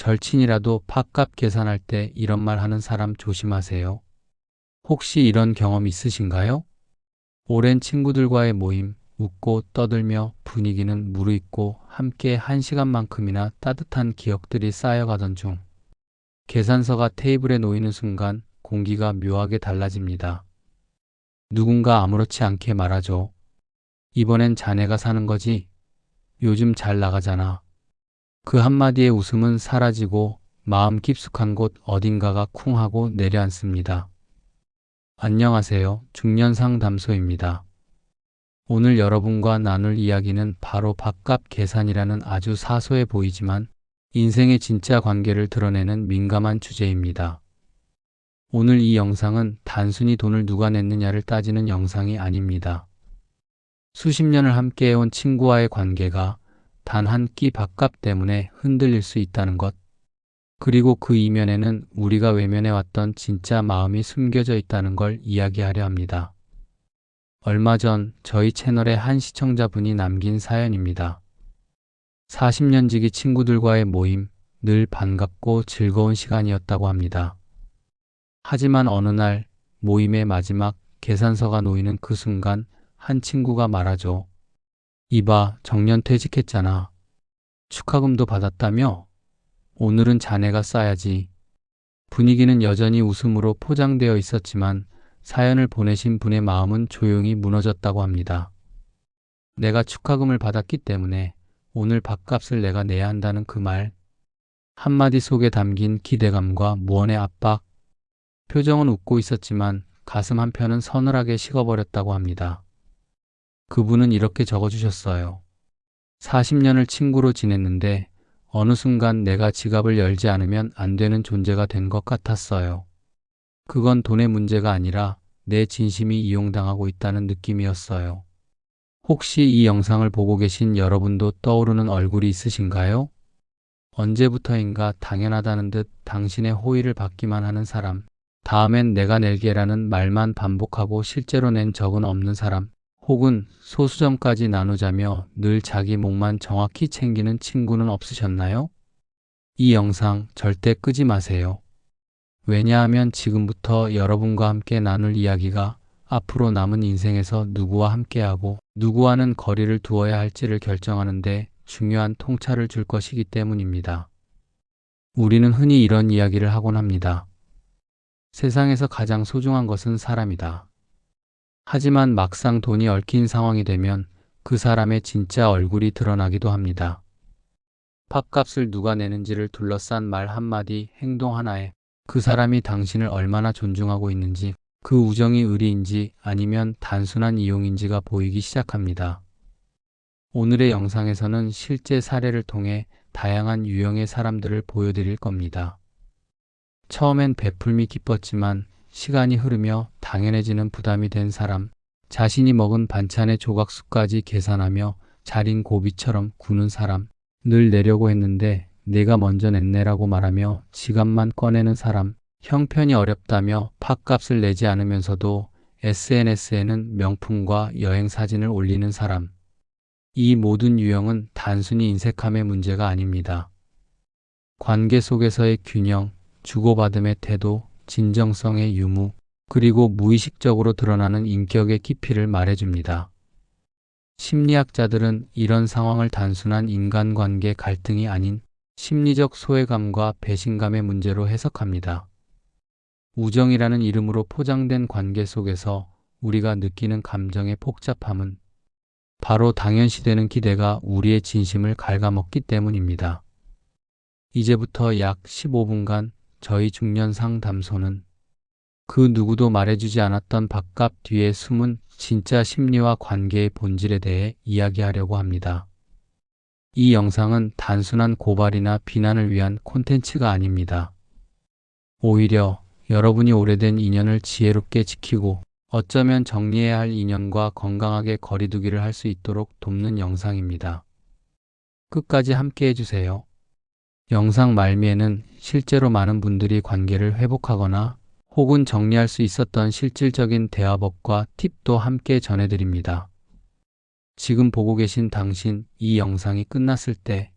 절친이라도 밥값 계산할 때 이런 말 하는 사람 조심하세요. 혹시 이런 경험 있으신가요? 오랜 친구들과의 모임, 웃고 떠들며 분위기는 무르익고 함께 1시간만큼이나 따뜻한 기억들이 쌓여가던 중 계산서가 테이블에 놓이는 순간 공기가 묘하게 달라집니다. 누군가 아무렇지 않게 말하죠. 이번엔 자네가 사는 거지? 요즘 잘 나가잖아. 그 한마디의 웃음은 사라지고 마음 깊숙한 곳 어딘가가 쿵 하고 내려앉습니다. 안녕하세요. 중년 상담소입니다. 오늘 여러분과 나눌 이야기는 바로 밥값 계산이라는 아주 사소해 보이지만 인생의 진짜 관계를 드러내는 민감한 주제입니다. 오늘 이 영상은 단순히 돈을 누가 냈느냐를 따지는 영상이 아닙니다. 수십 년을 함께해온 친구와의 관계가 단 한 끼 밥값 때문에 흔들릴 수 있다는 것, 그리고 그 이면에는 우리가 외면해왔던 진짜 마음이 숨겨져 있다는 걸 이야기하려 합니다. 얼마 전 저희 채널의 한 시청자분이 남긴 사연입니다. 40년 지기 친구들과의 모임, 늘 반갑고 즐거운 시간이었다고 합니다. 하지만 어느 날 모임의 마지막 계산서가 놓이는 그 순간 한 친구가 말하죠. 이봐, 정년 퇴직했잖아. 축하금도 받았다며? 오늘은 자네가 싸야지. 분위기는 여전히 웃음으로 포장되어 있었지만 사연을 보내신 분의 마음은 조용히 무너졌다고 합니다. 내가 축하금을 받았기 때문에 오늘 밥값을 내가 내야 한다는 그 말. 한마디 속에 담긴 기대감과 무언의 압박. 표정은 웃고 있었지만 가슴 한편은 서늘하게 식어버렸다고 합니다. 그분은 이렇게 적어주셨어요. 40년을 친구로 지냈는데 어느 순간 내가 지갑을 열지 않으면 안 되는 존재가 된 것 같았어요. 그건 돈의 문제가 아니라 내 진심이 이용당하고 있다는 느낌이었어요. 혹시 이 영상을 보고 계신 여러분도 떠오르는 얼굴이 있으신가요? 언제부터인가 당연하다는 듯 당신의 호의를 받기만 하는 사람, 다음엔 내가 낼게라는 말만 반복하고 실제로 낸 적은 없는 사람, 혹은 소수점까지 나누자며 늘 자기 몫만 정확히 챙기는 친구는 없으셨나요? 이 영상 절대 끄지 마세요. 왜냐하면 지금부터 여러분과 함께 나눌 이야기가 앞으로 남은 인생에서 누구와 함께하고 누구와는 거리를 두어야 할지를 결정하는데 중요한 통찰을 줄 것이기 때문입니다. 우리는 흔히 이런 이야기를 하곤 합니다. 세상에서 가장 소중한 것은 사람이다. 하지만 막상 돈이 얽힌 상황이 되면 그 사람의 진짜 얼굴이 드러나기도 합니다. 밥값을 누가 내는지를 둘러싼 말 한마디, 행동 하나에 그 사람이 당신을 얼마나 존중하고 있는지, 그 우정이 의리인지 아니면 단순한 이용인지가 보이기 시작합니다. 오늘의 영상에서는 실제 사례를 통해 다양한 유형의 사람들을 보여드릴 겁니다. 처음엔 베풀미 기뻤지만 시간이 흐르며 당연해지는 부담이 된 사람, 자신이 먹은 반찬의 조각수까지 계산하며 자린 고비처럼 구는 사람, 늘 내려고 했는데 내가 먼저 냈네라고 말하며 지갑만 꺼내는 사람, 형편이 어렵다며 팥값을 내지 않으면서도 SNS에는 명품과 여행 사진을 올리는 사람. 이 모든 유형은 단순히 인색함의 문제가 아닙니다. 관계 속에서의 균형, 주고받음의 태도, 진정성의 유무, 그리고 무의식적으로 드러나는 인격의 깊이를 말해줍니다. 심리학자들은 이런 상황을 단순한 인간관계 갈등이 아닌 심리적 소외감과 배신감의 문제로 해석합니다. 우정이라는 이름으로 포장된 관계 속에서 우리가 느끼는 감정의 복잡함은 바로 당연시되는 기대가 우리의 진심을 갉아먹기 때문입니다. 이제부터 약 15분간 저희 중년 상담소는 그 누구도 말해주지 않았던 밥값 뒤에 숨은 진짜 심리와 관계의 본질에 대해 이야기하려고 합니다. 이 영상은 단순한 고발이나 비난을 위한 콘텐츠가 아닙니다. 오히려 여러분이 오래된 인연을 지혜롭게 지키고 어쩌면 정리해야 할 인연과 건강하게 거리두기를 할 수 있도록 돕는 영상입니다. 끝까지 함께 해주세요. 영상 말미에는 실제로 많은 분들이 관계를 회복하거나 혹은 정리할 수 있었던 실질적인 대화법과 팁도 함께 전해드립니다. 지금 보고 계신 당신, 이 영상이 끝났을 때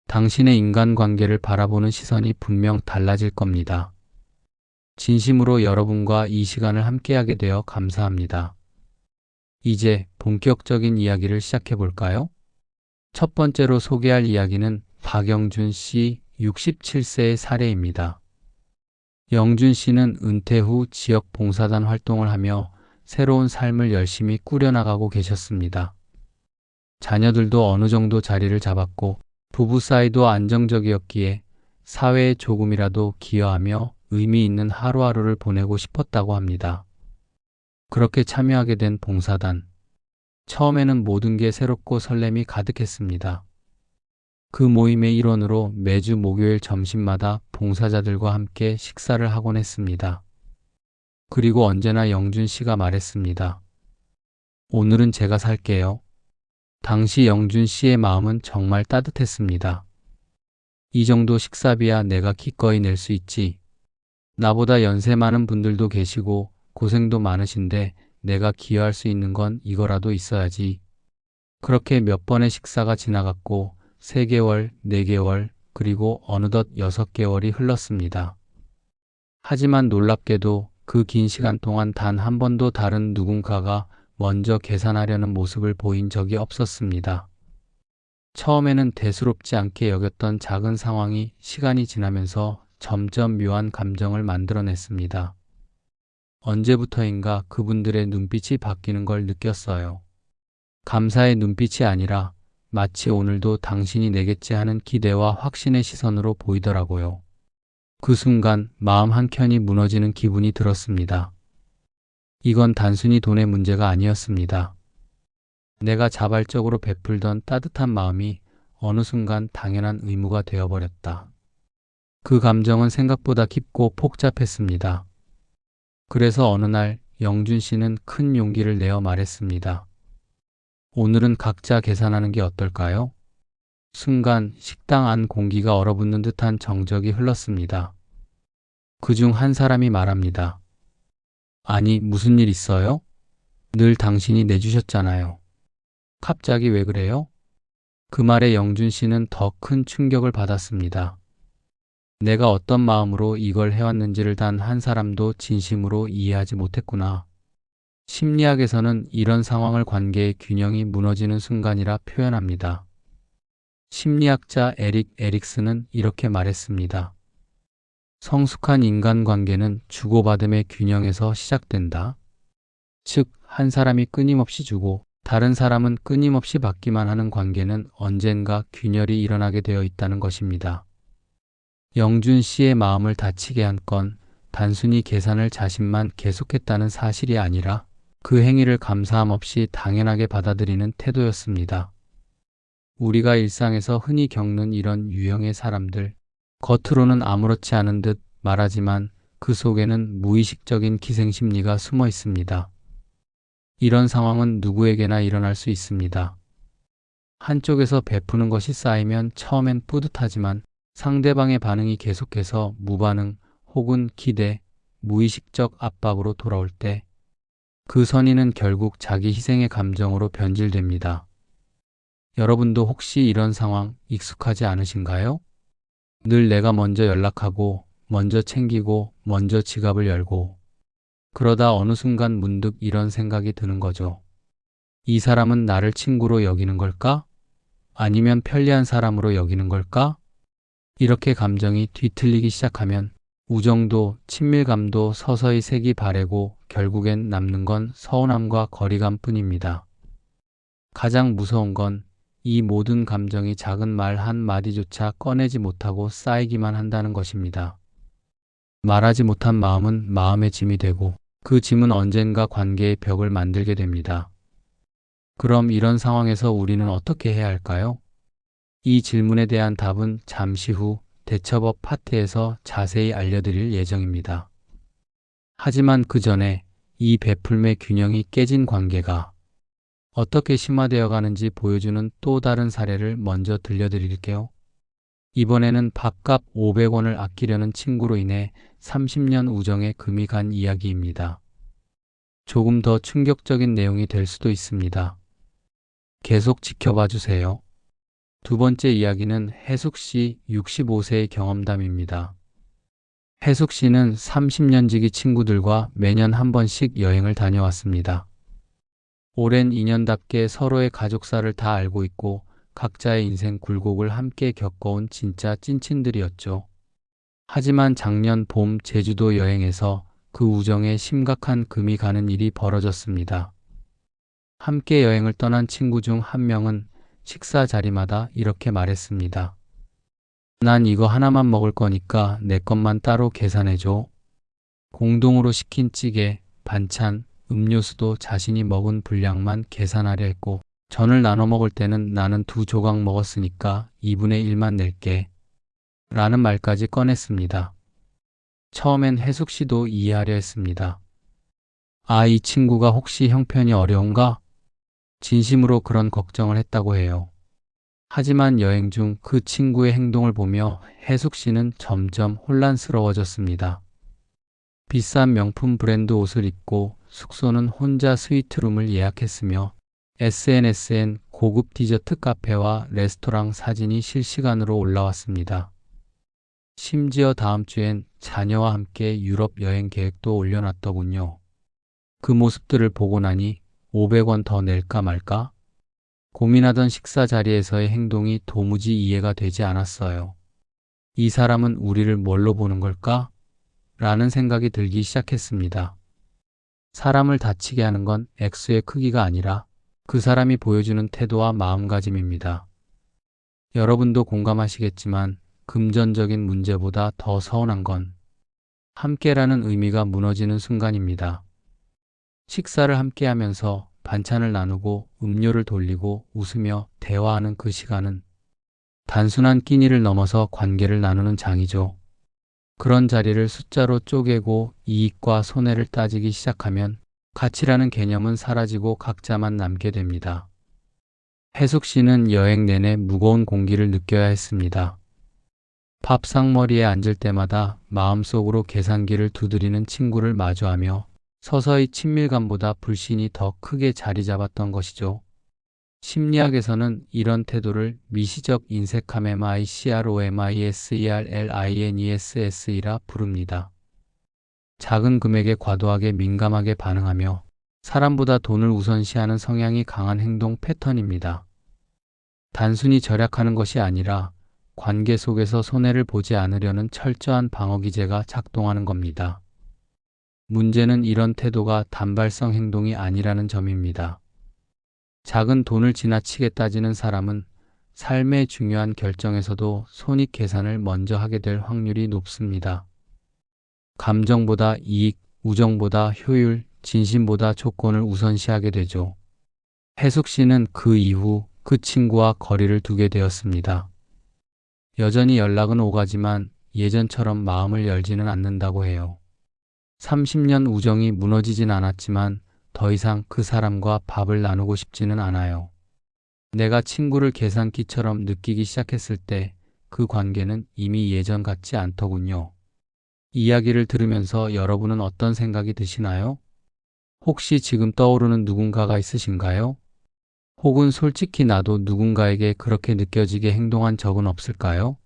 당신의 인간관계를 바라보는 시선이 분명 달라질 겁니다. 진심으로 여러분과 이 시간을 함께하게 되어 감사합니다. 이제 본격적인 이야기를 시작해 볼까요? 첫 번째로 소개할 이야기는 박영준 씨 67세의 사례입니다. 영준 씨는 은퇴 후 지역 봉사단 활동을 하며 새로운 삶을 열심히 꾸려나가고 계셨습니다. 자녀들도 어느 정도 자리를 잡았고 부부 사이도 안정적이었기에 사회에 조금이라도 기여하며 의미 있는 하루하루를 보내고 싶었다고 합니다. 그렇게 참여하게 된 봉사단. 처음에는 모든 게 새롭고 설렘이 가득했습니다. 그 모임의 일원으로 매주 목요일 점심마다 봉사자들과 함께 식사를 하곤 했습니다. 그리고 언제나 영준 씨가 말했습니다. 오늘은 제가 살게요. 당시 영준 씨의 마음은 정말 따뜻했습니다. 이 정도 식사비야 내가 기꺼이 낼 수 있지. 나보다 연세 많은 분들도 계시고 고생도 많으신데 내가 기여할 수 있는 건 이거라도 있어야지. 그렇게 몇 번의 식사가 지나갔고 3개월, 4개월, 그리고 어느덧 6개월이 흘렀습니다. 하지만 놀랍게도 그 긴 시간 동안 단 한 번도 다른 누군가가 먼저 계산하려는 모습을 보인 적이 없었습니다. 처음에는 대수롭지 않게 여겼던 작은 상황이 시간이 지나면서 점점 묘한 감정을 만들어냈습니다. 언제부터인가 그분들의 눈빛이 바뀌는 걸 느꼈어요. 감사의 눈빛이 아니라 마치 오늘도 당신이 내겠지 하는 기대와 확신의 시선으로 보이더라고요. 그 순간 마음 한켠이 무너지는 기분이 들었습니다. 이건 단순히 돈의 문제가 아니었습니다. 내가 자발적으로 베풀던 따뜻한 마음이 어느 순간 당연한 의무가 되어버렸다. 그 감정은 생각보다 깊고 복잡했습니다. 그래서 어느 날 영준 씨는 큰 용기를 내어 말했습니다. 오늘은 각자 계산하는 게 어떨까요? 순간 식당 안 공기가 얼어붙는 듯한 정적이 흘렀습니다. 그중 한 사람이 말합니다. 아니, 무슨 일 있어요? 늘 당신이 내주셨잖아요. 갑자기 왜 그래요? 그 말에 영준 씨는 더 큰 충격을 받았습니다. 내가 어떤 마음으로 이걸 해왔는지를 단 한 사람도 진심으로 이해하지 못했구나. 심리학에서는 이런 상황을 관계의 균형이 무너지는 순간이라 표현합니다. 심리학자 에릭 에릭슨은 이렇게 말했습니다. 성숙한 인간관계는 주고받음의 균형에서 시작된다. 즉, 한 사람이 끊임없이 주고 다른 사람은 끊임없이 받기만 하는 관계는 언젠가 균열이 일어나게 되어 있다는 것입니다. 영준 씨의 마음을 다치게 한 건 단순히 계산을 자신만 계속했다는 사실이 아니라 그 행위를 감사함 없이 당연하게 받아들이는 태도였습니다. 우리가 일상에서 흔히 겪는 이런 유형의 사람들, 겉으로는 아무렇지 않은 듯 말하지만 그 속에는 무의식적인 기생심리가 숨어 있습니다. 이런 상황은 누구에게나 일어날 수 있습니다. 한쪽에서 베푸는 것이 쌓이면 처음엔 뿌듯하지만 상대방의 반응이 계속해서 무반응 혹은 기대, 무의식적 압박으로 돌아올 때 그 선의는 결국 자기 희생의 감정으로 변질됩니다. 여러분도 혹시 이런 상황 익숙하지 않으신가요? 늘 내가 먼저 연락하고, 먼저 챙기고, 먼저 지갑을 열고, 그러다 어느 순간 문득 이런 생각이 드는 거죠. 이 사람은 나를 친구로 여기는 걸까? 아니면 편리한 사람으로 여기는 걸까? 이렇게 감정이 뒤틀리기 시작하면 우정도 친밀감도 서서히 색이 바래고 결국엔 남는 건 서운함과 거리감 뿐입니다. 가장 무서운 건 이 모든 감정이 작은 말 한마디조차 꺼내지 못하고 쌓이기만 한다는 것입니다. 말하지 못한 마음은 마음의 짐이 되고 그 짐은 언젠가 관계의 벽을 만들게 됩니다. 그럼 이런 상황에서 우리는 어떻게 해야 할까요? 이 질문에 대한 답은 잠시 후 대처법 파트에서 자세히 알려드릴 예정입니다. 하지만 그 전에 이 베풀매 균형이 깨진 관계가 어떻게 심화되어 가는지 보여주는 또 다른 사례를 먼저 들려드릴게요. 이번에는 밥값 500원을 아끼려는 친구로 인해 30년 우정에 금이 간 이야기입니다. 조금 더 충격적인 내용이 될 수도 있습니다. 계속 지켜봐 주세요. 두 번째 이야기는 해숙 씨 65세의 경험담입니다. 해숙 씨는 30년 지기 친구들과 매년 한 번씩 여행을 다녀왔습니다. 오랜 인연답게 서로의 가족사를 다 알고 있고 각자의 인생 굴곡을 함께 겪어온 진짜 찐친들이었죠. 하지만 작년 봄 제주도 여행에서 그 우정에 심각한 금이 가는 일이 벌어졌습니다. 함께 여행을 떠난 친구 중 한 명은 식사 자리마다 이렇게 말했습니다. 난 이거 하나만 먹을 거니까 내 것만 따로 계산해줘. 공동으로 시킨 찌개, 반찬, 음료수도 자신이 먹은 분량만 계산하려 했고 전을 나눠 먹을 때는 나는 2조각 먹었으니까 2분의 1만 낼게. 라는 말까지 꺼냈습니다. 처음엔 해숙 씨도 이해하려 했습니다. 아, 이 친구가 혹시 형편이 어려운가? 진심으로 그런 걱정을 했다고 해요. 하지만 여행 중 그 친구의 행동을 보며 해숙 씨는 점점 혼란스러워졌습니다. 비싼 명품 브랜드 옷을 입고 숙소는 혼자 스위트룸을 예약했으며 SNS엔 고급 디저트 카페와 레스토랑 사진이 실시간으로 올라왔습니다. 심지어 다음 주엔 자녀와 함께 유럽 여행 계획도 올려놨더군요. 그 모습들을 보고 나니 500원 더 낼까 말까? 고민하던 식사 자리에서의 행동이 도무지 이해가 되지 않았어요. 이 사람은 우리를 뭘로 보는 걸까? 라는 생각이 들기 시작했습니다. 사람을 다치게 하는 건 액수의 크기가 아니라 그 사람이 보여주는 태도와 마음가짐입니다. 여러분도 공감하시겠지만 금전적인 문제보다 더 서운한 건 함께라는 의미가 무너지는 순간입니다. 식사를 함께 하면서 반찬을 나누고 음료를 돌리고 웃으며 대화하는 그 시간은 단순한 끼니를 넘어서 관계를 나누는 장이죠. 그런 자리를 숫자로 쪼개고 이익과 손해를 따지기 시작하면 가치라는 개념은 사라지고 각자만 남게 됩니다. 해숙 씨는 여행 내내 무거운 공기를 느껴야 했습니다. 밥상머리에 앉을 때마다 마음속으로 계산기를 두드리는 친구를 마주하며 서서히 친밀감보다 불신이 더 크게 자리 잡았던 것이죠. 심리학에서는 이런 태도를 미시적 인색함(CROMISERLINESSE라 부릅니다. 작은 금액에 과도하게 민감하게 반응하며 사람보다 돈을 우선시하는 성향이 강한 행동 패턴입니다. 단순히 절약하는 것이 아니라 관계 속에서 손해를 보지 않으려는 철저한 방어 기제가 작동하는 겁니다. 문제는 이런 태도가 단발성 행동이 아니라는 점입니다. 작은 돈을 지나치게 따지는 사람은 삶의 중요한 결정에서도 손익 계산을 먼저 하게 될 확률이 높습니다. 감정보다 이익, 우정보다 효율, 진심보다 조건을 우선시하게 되죠. 해숙 씨는 그 이후 그 친구와 거리를 두게 되었습니다. 여전히 연락은 오가지만 예전처럼 마음을 열지는 않는다고 해요. 30년 우정이 무너지진 않았지만 더 이상 그 사람과 밥을 나누고 싶지는 않아요. 내가 친구를 계산기처럼 느끼기 시작했을 때 그 관계는 이미 예전 같지 않더군요. 이야기를 들으면서 여러분은 어떤 생각이 드시나요? 혹시 지금 떠오르는 누군가가 있으신가요? 혹은 솔직히 나도 누군가에게 그렇게 느껴지게 행동한 적은 없을까요?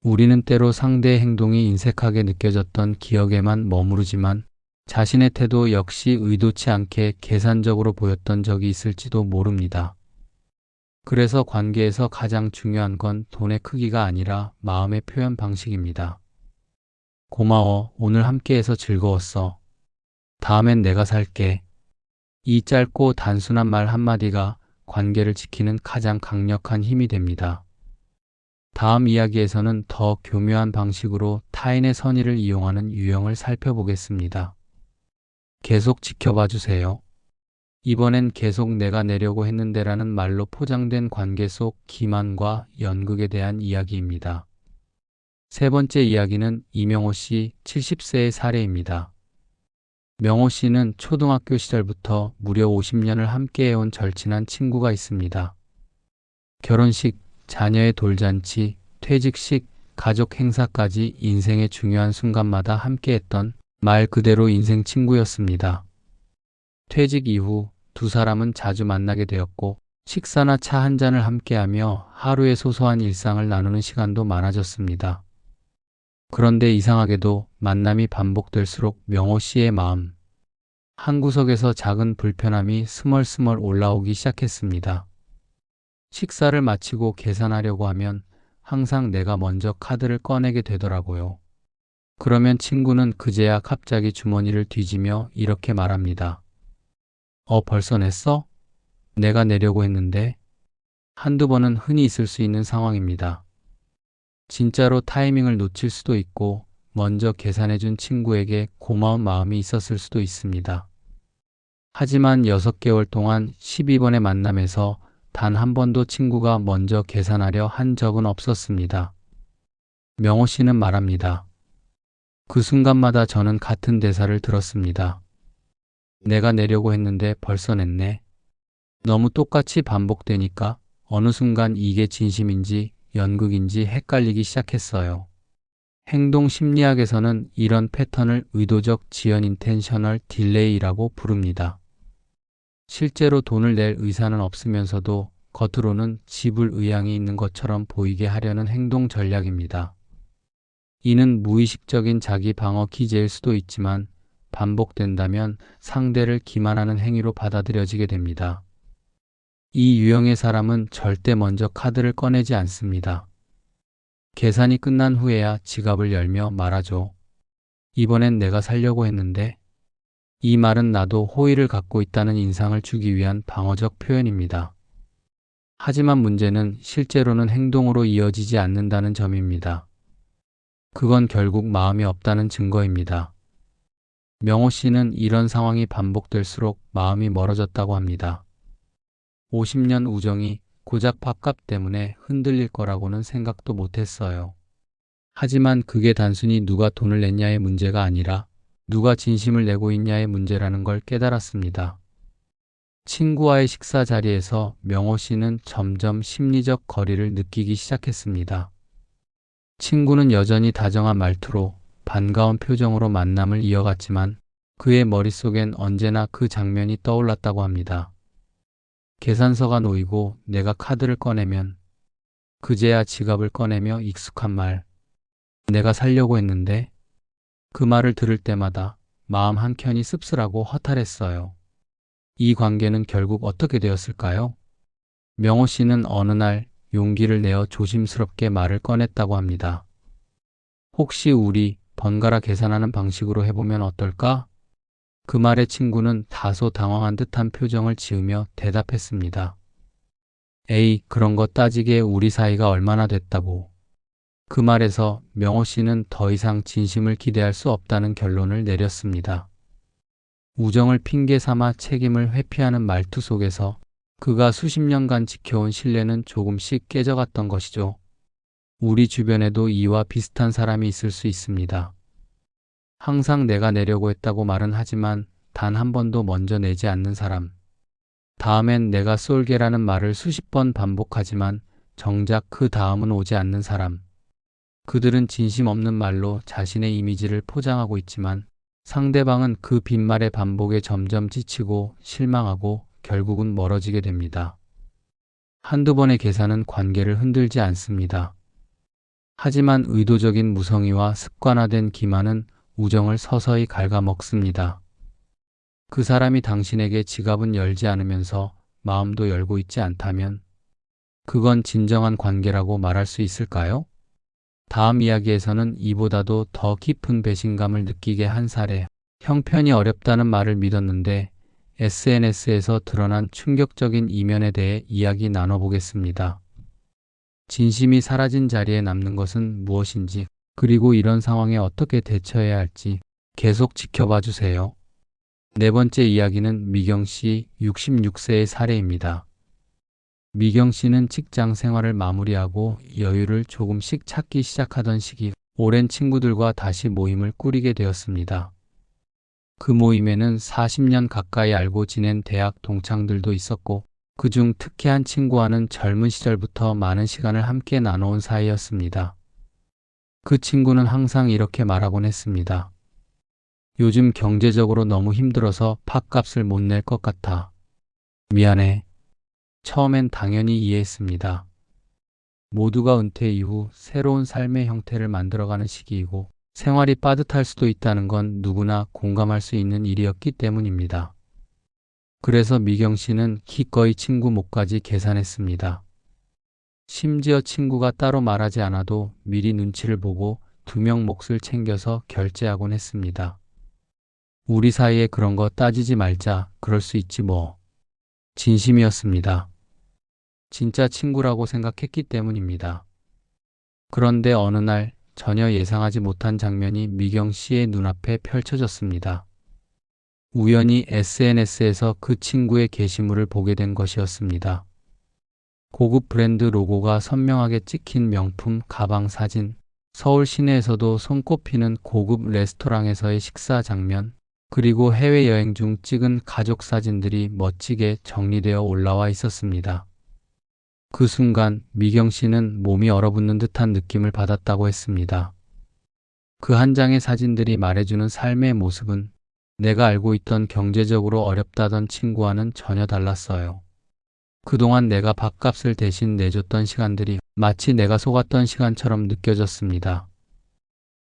우리는 때로 상대의 행동이 인색하게 느껴졌던 기억에만 머무르지만 자신의 태도 역시 의도치 않게 계산적으로 보였던 적이 있을지도 모릅니다. 그래서 관계에서 가장 중요한 건 돈의 크기가 아니라 마음의 표현 방식입니다. 고마워, 오늘 함께해서 즐거웠어. 다음엔 내가 살게. 이 짧고 단순한 말 한마디가 관계를 지키는 가장 강력한 힘이 됩니다. 다음 이야기에서는 더 교묘한 방식으로 타인의 선의를 이용하는 유형을 살펴보겠습니다. 계속 지켜봐 주세요. 이번엔 계속 내가 내려고 했는데라는 말로 포장된 관계 속 기만과 연극에 대한 이야기입니다. 세 번째 이야기는 이명호 씨 70세의 사례입니다. 명호 씨는 초등학교 시절부터 무려 50년을 함께해온 절친한 친구가 있습니다. 결혼식, 자녀의 돌잔치, 퇴직식, 가족 행사까지 인생의 중요한 순간마다 함께했던 말 그대로 인생 친구였습니다. 퇴직 이후 두 사람은 자주 만나게 되었고 식사나 차 한 잔을 함께하며 하루의 소소한 일상을 나누는 시간도 많아졌습니다. 그런데 이상하게도 만남이 반복될수록 명호 씨의 마음 한구석에서 작은 불편함이 스멀스멀 올라오기 시작했습니다. 식사를 마치고 계산하려고 하면 항상 내가 먼저 카드를 꺼내게 되더라고요. 그러면 친구는 그제야 갑자기 주머니를 뒤지며 이렇게 말합니다. 벌써 냈어? 내가 내려고 했는데. 한두 번은 흔히 있을 수 있는 상황입니다. 진짜로 타이밍을 놓칠 수도 있고 먼저 계산해준 친구에게 고마운 마음이 있었을 수도 있습니다. 하지만 6개월 동안 12번의 만남에서 단 한 번도 친구가 먼저 계산하려 한 적은 없었습니다. 명호 씨는 말합니다. 그 순간마다 저는 같은 대사를 들었습니다. 내가 내려고 했는데 벌써 냈네. 너무 똑같이 반복되니까 어느 순간 이게 진심인지 연극인지 헷갈리기 시작했어요. 행동 심리학에서는 이런 패턴을 의도적 지연 인텐셔널 딜레이라고 부릅니다. 실제로 돈을 낼 의사는 없으면서도 겉으로는 지불 의향이 있는 것처럼 보이게 하려는 행동 전략입니다. 이는 무의식적인 자기 방어 기제일 수도 있지만 반복된다면 상대를 기만하는 행위로 받아들여지게 됩니다. 이 유형의 사람은 절대 먼저 카드를 꺼내지 않습니다. 계산이 끝난 후에야 지갑을 열며 말하죠. 이번엔 내가 살려고 했는데. 이 말은 나도 호의를 갖고 있다는 인상을 주기 위한 방어적 표현입니다. 하지만 문제는 실제로는 행동으로 이어지지 않는다는 점입니다. 그건 결국 마음이 없다는 증거입니다. 명호 씨는 이런 상황이 반복될수록 마음이 멀어졌다고 합니다. 50년 우정이 고작 밥값 때문에 흔들릴 거라고는 생각도 못했어요. 하지만 그게 단순히 누가 돈을 냈냐의 문제가 아니라 누가 진심을 내고 있냐의 문제라는 걸 깨달았습니다. 친구와의 식사 자리에서 명호 씨는 점점 심리적 거리를 느끼기 시작했습니다. 친구는 여전히 다정한 말투로 반가운 표정으로 만남을 이어갔지만 그의 머릿속엔 언제나 그 장면이 떠올랐다고 합니다. 계산서가 놓이고 내가 카드를 꺼내면 그제야 지갑을 꺼내며 익숙한 말. 내가 살려고 했는데. 그 말을 들을 때마다 마음 한켠이 씁쓸하고 허탈했어요. 이 관계는 결국 어떻게 되었을까요? 명호 씨는 어느 날 용기를 내어 조심스럽게 말을 꺼냈다고 합니다. 혹시 우리 번갈아 계산하는 방식으로 해보면 어떨까? 그 말에 친구는 다소 당황한 듯한 표정을 지으며 대답했습니다. 에이, 그런 거 따지기에 우리 사이가 얼마나 됐다고. 그 말에서 명호 씨는 더 이상 진심을 기대할 수 없다는 결론을 내렸습니다. 우정을 핑계 삼아 책임을 회피하는 말투 속에서 그가 수십 년간 지켜온 신뢰는 조금씩 깨져갔던 것이죠. 우리 주변에도 이와 비슷한 사람이 있을 수 있습니다. 항상 내가 내려고 했다고 말은 하지만 단 한 번도 먼저 내지 않는 사람. 다음엔 내가 쏠게라는 말을 수십 번 반복하지만 정작 그 다음은 오지 않는 사람. 그들은 진심 없는 말로 자신의 이미지를 포장하고 있지만 상대방은 그 빈말의 반복에 점점 지치고 실망하고 결국은 멀어지게 됩니다. 한두 번의 계산은 관계를 흔들지 않습니다. 하지만 의도적인 무성의와 습관화된 기만은 우정을 서서히 갉아먹습니다. 그 사람이 당신에게 지갑은 열지 않으면서 마음도 열고 있지 않다면 그건 진정한 관계라고 말할 수 있을까요? 다음 이야기에서는 이보다도 더 깊은 배신감을 느끼게 한 사례, 형편이 어렵다는 말을 믿었는데 SNS에서 드러난 충격적인 이면에 대해 이야기 나눠보겠습니다. 진심이 사라진 자리에 남는 것은 무엇인지, 그리고 이런 상황에 어떻게 대처해야 할지 계속 지켜봐 주세요. 네 번째 이야기는 미경 씨 66세의 사례입니다. 미경 씨는 직장 생활을 마무리하고 여유를 조금씩 찾기 시작하던 시기, 오랜 친구들과 다시 모임을 꾸리게 되었습니다. 그 모임에는 40년 가까이 알고 지낸 대학 동창들도 있었고, 그중 특히 한 친구와는 젊은 시절부터 많은 시간을 함께 나눠온 사이였습니다. 그 친구는 항상 이렇게 말하곤 했습니다. 요즘 경제적으로 너무 힘들어서 팥값을 못 낼 것 같아. 미안해. 처음엔 당연히 이해했습니다. 모두가 은퇴 이후 새로운 삶의 형태를 만들어가는 시기이고 생활이 빠듯할 수도 있다는 건 누구나 공감할 수 있는 일이었기 때문입니다. 그래서 미경 씨는 기꺼이 친구 몫까지 계산했습니다. 심지어 친구가 따로 말하지 않아도 미리 눈치를 보고 2명 몫을 챙겨서 결제하곤 했습니다. 우리 사이에 그런 거 따지지 말자. 그럴 수 있지 뭐. 진심이었습니다. 진짜 친구라고 생각했기 때문입니다. 그런데 어느 날 전혀 예상하지 못한 장면이 미경 씨의 눈앞에 펼쳐졌습니다. 우연히 SNS에서 그 친구의 게시물을 보게 된 것이었습니다. 고급 브랜드 로고가 선명하게 찍힌 명품 가방 사진, 서울 시내에서도 손꼽히는 고급 레스토랑에서의 식사 장면, 그리고 해외여행 중 찍은 가족 사진들이 멋지게 정리되어 올라와 있었습니다. 그 순간 미경 씨는 몸이 얼어붙는 듯한 느낌을 받았다고 했습니다. 그 한 장의 사진들이 말해주는 삶의 모습은 내가 알고 있던 경제적으로 어렵다던 친구와는 전혀 달랐어요. 그동안 내가 밥값을 대신 내줬던 시간들이 마치 내가 속았던 시간처럼 느껴졌습니다.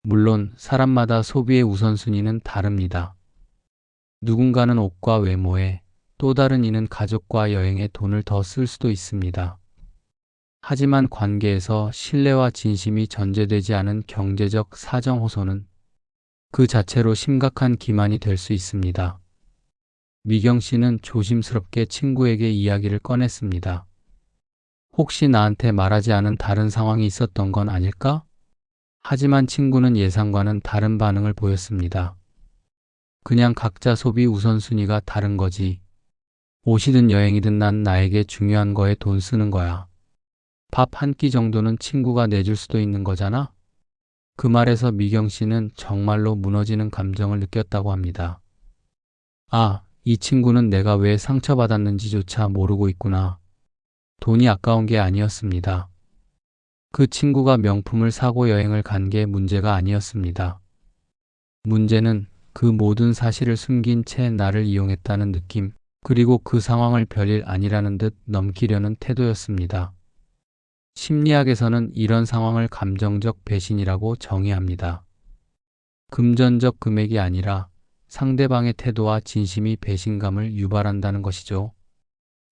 물론 사람마다 소비의 우선순위는 다릅니다. 누군가는 옷과 외모에, 또 다른 이는 가족과 여행에 돈을 더 쓸 수도 있습니다. 하지만 관계에서 신뢰와 진심이 전제되지 않은 경제적 사정 호소는 그 자체로 심각한 기만이 될 수 있습니다. 미경 씨는 조심스럽게 친구에게 이야기를 꺼냈습니다. 혹시 나한테 말하지 않은 다른 상황이 있었던 건 아닐까? 하지만 친구는 예상과는 다른 반응을 보였습니다. 그냥 각자 소비 우선순위가 다른 거지. 옷이든 여행이든 난 나에게 중요한 거에 돈 쓰는 거야. 밥 한 끼 정도는 친구가 내줄 수도 있는 거잖아? 그 말에서 미경 씨는 정말로 무너지는 감정을 느꼈다고 합니다. 아, 이 친구는 내가 왜 상처받았는지조차 모르고 있구나. 돈이 아까운 게 아니었습니다. 그 친구가 명품을 사고 여행을 간 게 문제가 아니었습니다. 문제는 그 모든 사실을 숨긴 채 나를 이용했다는 느낌, 그리고 그 상황을 별일 아니라는 듯 넘기려는 태도였습니다. 심리학에서는 이런 상황을 감정적 배신이라고 정의합니다. 금전적 금액이 아니라 상대방의 태도와 진심이 배신감을 유발한다는 것이죠.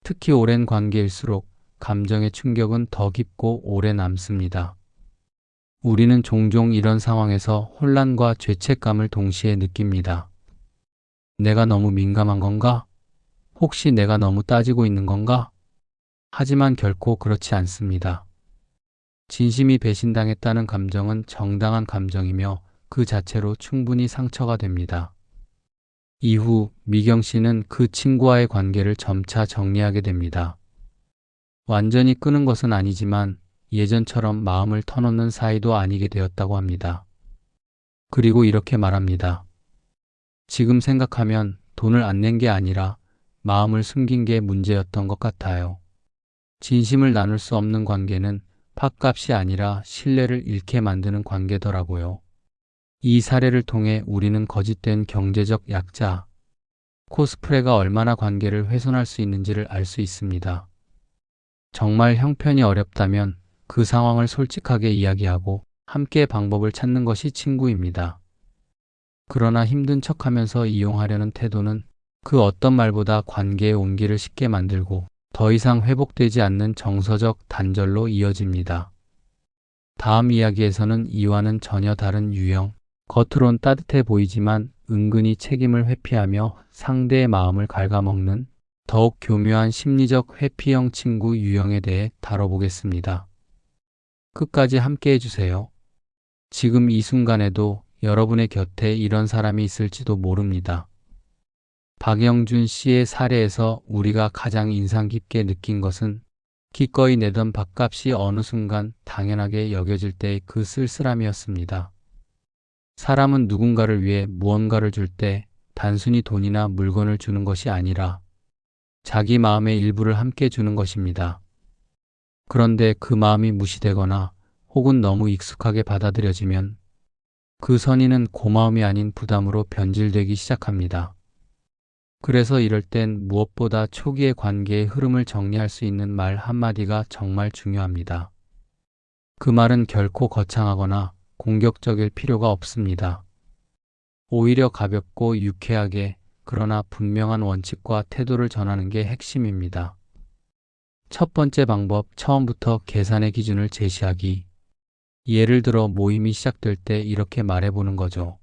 특히 오랜 관계일수록 감정의 충격은 더 깊고 오래 남습니다. 우리는 종종 이런 상황에서 혼란과 죄책감을 동시에 느낍니다. 내가 너무 민감한 건가? 혹시 내가 너무 따지고 있는 건가? 하지만 결코 그렇지 않습니다. 진심이 배신당했다는 감정은 정당한 감정이며 그 자체로 충분히 상처가 됩니다. 이후 미경 씨는 그 친구와의 관계를 점차 정리하게 됩니다. 완전히 끊은 것은 아니지만 예전처럼 마음을 터놓는 사이도 아니게 되었다고 합니다. 그리고 이렇게 말합니다. 지금 생각하면 돈을 안 낸 게 아니라 마음을 숨긴 게 문제였던 것 같아요. 진심을 나눌 수 없는 관계는 밥값이 아니라 신뢰를 잃게 만드는 관계더라고요. 이 사례를 통해 우리는 거짓된 경제적 약자, 코스프레가 얼마나 관계를 훼손할 수 있는지를 알 수 있습니다. 정말 형편이 어렵다면 그 상황을 솔직하게 이야기하고 함께 방법을 찾는 것이 친구입니다. 그러나 힘든 척하면서 이용하려는 태도는 그 어떤 말보다 관계의 온기를 식게 만들고 더 이상 회복되지 않는 정서적 단절로 이어집니다. 다음 이야기에서는 이와는 전혀 다른 유형, 겉으론 따뜻해 보이지만 은근히 책임을 회피하며 상대의 마음을 갉아먹는 더욱 교묘한 심리적 회피형 친구 유형에 대해 다뤄보겠습니다. 끝까지 함께 해주세요. 지금 이 순간에도 여러분의 곁에 이런 사람이 있을지도 모릅니다. 박영준 씨의 사례에서 우리가 가장 인상 깊게 느낀 것은 기꺼이 내던 밥값이 어느 순간 당연하게 여겨질 때의 그 쓸쓸함이었습니다. 사람은 누군가를 위해 무언가를 줄 때 단순히 돈이나 물건을 주는 것이 아니라 자기 마음의 일부를 함께 주는 것입니다. 그런데 그 마음이 무시되거나 혹은 너무 익숙하게 받아들여지면 그 선의는 고마움이 아닌 부담으로 변질되기 시작합니다. 그래서 이럴 땐 무엇보다 초기의 관계의 흐름을 정리할 수 있는 말 한마디가 정말 중요합니다. 그 말은 결코 거창하거나 공격적일 필요가 없습니다. 오히려 가볍고 유쾌하게, 그러나 분명한 원칙과 태도를 전하는 게 핵심입니다. 첫 번째 방법, 처음부터 계산의 기준을 제시하기. 예를 들어 모임이 시작될 때 이렇게 말해보는 거죠.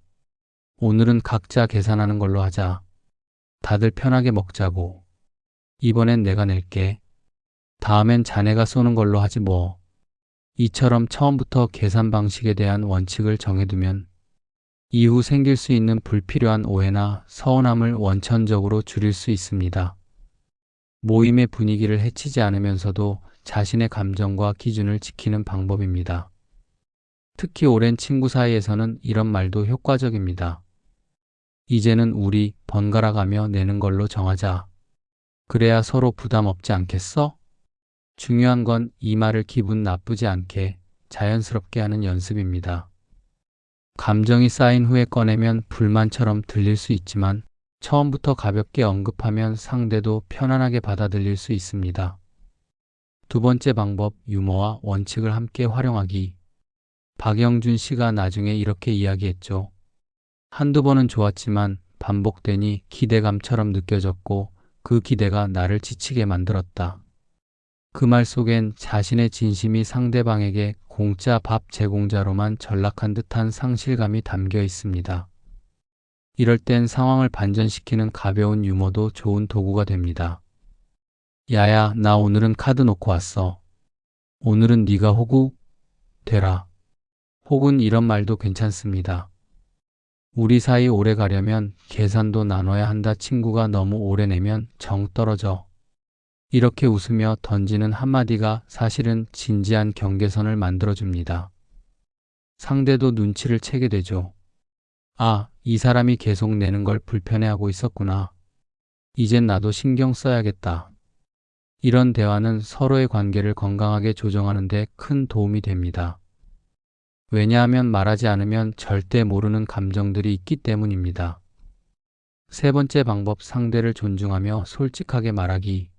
오늘은 각자 계산하는 걸로 하자. 다들 편하게 먹자고. 이번엔 내가 낼게. 다음엔 자네가 쏘는 걸로 하지 뭐. 이처럼 처음부터 계산 방식에 대한 원칙을 정해두면 이후 생길 수 있는 불필요한 오해나 서운함을 원천적으로 줄일 수 있습니다. 모임의 분위기를 해치지 않으면서도 자신의 감정과 기준을 지키는 방법입니다. 특히 오랜 친구 사이에서는 이런 말도 효과적입니다. 이제는 우리 번갈아 가며 내는 걸로 정하자. 그래야 서로 부담 없지 않겠어? 중요한 건 이 말을 기분 나쁘지 않게 자연스럽게 하는 연습입니다. 감정이 쌓인 후에 꺼내면 불만처럼 들릴 수 있지만 처음부터 가볍게 언급하면 상대도 편안하게 받아들일 수 있습니다. 두 번째 방법, 유머와 원칙을 함께 활용하기. 박영준 씨가 나중에 이렇게 이야기했죠. 한두 번은 좋았지만 반복되니 기대감처럼 느껴졌고 그 기대가 나를 지치게 만들었다. 그 말 속엔 자신의 진심이 상대방에게 공짜 밥 제공자로만 전락한 듯한 상실감이 담겨 있습니다. 이럴 땐 상황을 반전시키는 가벼운 유머도 좋은 도구가 됩니다. 야야, 나 오늘은 카드 놓고 왔어. 오늘은 네가 호구 되라. 혹은 이런 말도 괜찮습니다. 우리 사이 오래 가려면 계산도 나눠야 한다. 친구가 너무 오래 내면 정 떨어져. 이렇게 웃으며 던지는 한마디가 사실은 진지한 경계선을 만들어줍니다. 상대도 눈치를 채게 되죠. 아, 이 사람이 계속 내는 걸 불편해하고 있었구나. 이젠 나도 신경 써야겠다. 이런 대화는 서로의 관계를 건강하게 조정하는 데 큰 도움이 됩니다. 왜냐하면 말하지 않으면 절대 모르는 감정들이 있기 때문입니다. 세 번째 방법, 상대를 존중하며 솔직하게 말하기.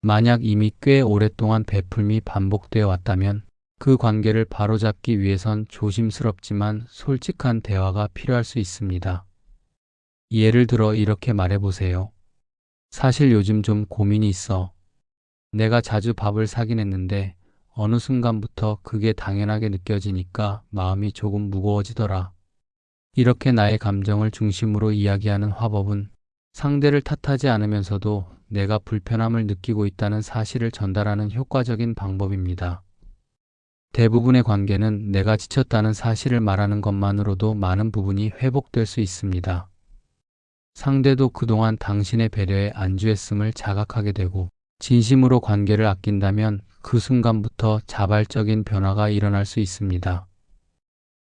만약 이미 꽤 오랫동안 베풀미 반복되어 왔다면 그 관계를 바로잡기 위해선 조심스럽지만 솔직한 대화가 필요할 수 있습니다. 예를 들어 이렇게 말해보세요. 사실 요즘 좀 고민이 있어. 내가 자주 밥을 사긴 했는데 어느 순간부터 그게 당연하게 느껴지니까 마음이 조금 무거워지더라. 이렇게 나의 감정을 중심으로 이야기하는 화법은 상대를 탓하지 않으면서도 내가 불편함을 느끼고 있다는 사실을 전달하는 효과적인 방법입니다. 대부분의 관계는 내가 지쳤다는 사실을 말하는 것만으로도 많은 부분이 회복될 수 있습니다. 상대도 그동안 당신의 배려에 안주했음을 자각하게 되고 진심으로 관계를 아낀다면 그 순간부터 자발적인 변화가 일어날 수 있습니다.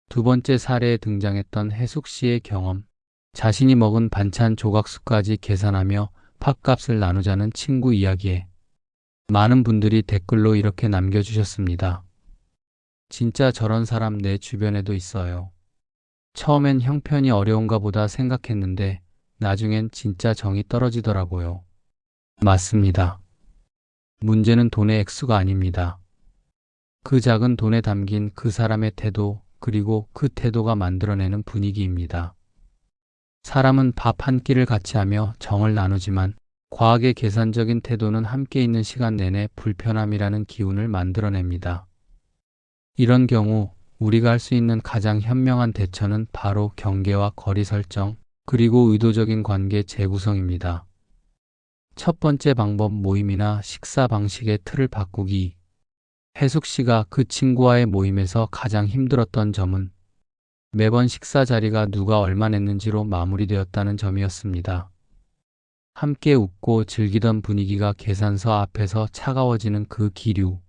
두 번째 사례에 등장했던 혜숙 씨의 경험, 자신이 먹은 반찬 조각수까지 계산하며 밥값을 나누자는 친구 이야기에 많은 분들이 댓글로 이렇게 남겨주셨습니다. 진짜 저런 사람 내 주변에도 있어요. 처음엔 형편이 어려운가 보다 생각했는데 나중엔 진짜 정이 떨어지더라고요. 맞습니다. 문제는 돈의 액수가 아닙니다. 그 작은 돈에 담긴 그 사람의 태도, 그리고 그 태도가 만들어내는 분위기입니다. 사람은 밥 한 끼를 같이 하며 정을 나누지만 과하게 계산적인 태도는 함께 있는 시간 내내 불편함이라는 기운을 만들어냅니다. 이런 경우 우리가 할 수 있는 가장 현명한 대처는 바로 경계와 거리 설정, 그리고 의도적인 관계 재구성입니다. 첫 번째 방법, 모임이나 식사 방식의 틀을 바꾸기. 혜숙 씨가 그 친구와의 모임에서 가장 힘들었던 점은 매번 식사 자리가 누가 얼마 냈는지로 마무리되었다는 점이었습니다. 함께 웃고 즐기던 분위기가 계산서 앞에서 차가워지는 그 기류.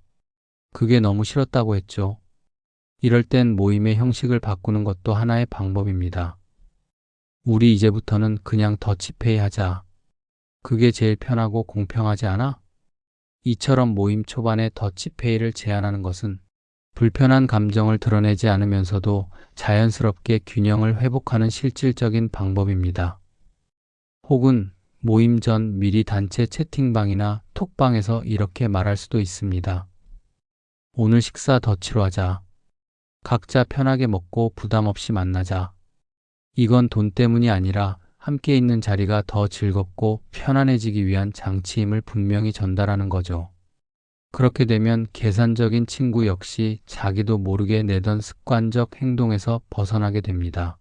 그게 너무 싫었다고 했죠. 이럴 땐 모임의 형식을 바꾸는 것도 하나의 방법입니다. 우리 이제부터는 그냥 더치페이 하자. 그게 제일 편하고 공평하지 않아? 이처럼 모임 초반에 더치페이를 제안하는 것은 불편한 감정을 드러내지 않으면서도 자연스럽게 균형을 회복하는 실질적인 방법입니다. 혹은 모임 전 미리 단체 채팅방이나 톡방에서 이렇게 말할 수도 있습니다. 오늘 식사 덧치로 하자. 각자 편하게 먹고 부담 없이 만나자. 이건 돈 때문이 아니라 함께 있는 자리가 더 즐겁고 편안해지기 위한 장치임을 분명히 전달하는 거죠. 그렇게 되면 계산적인 친구 역시 자기도 모르게 내던 습관적 행동에서 벗어나게 됩니다.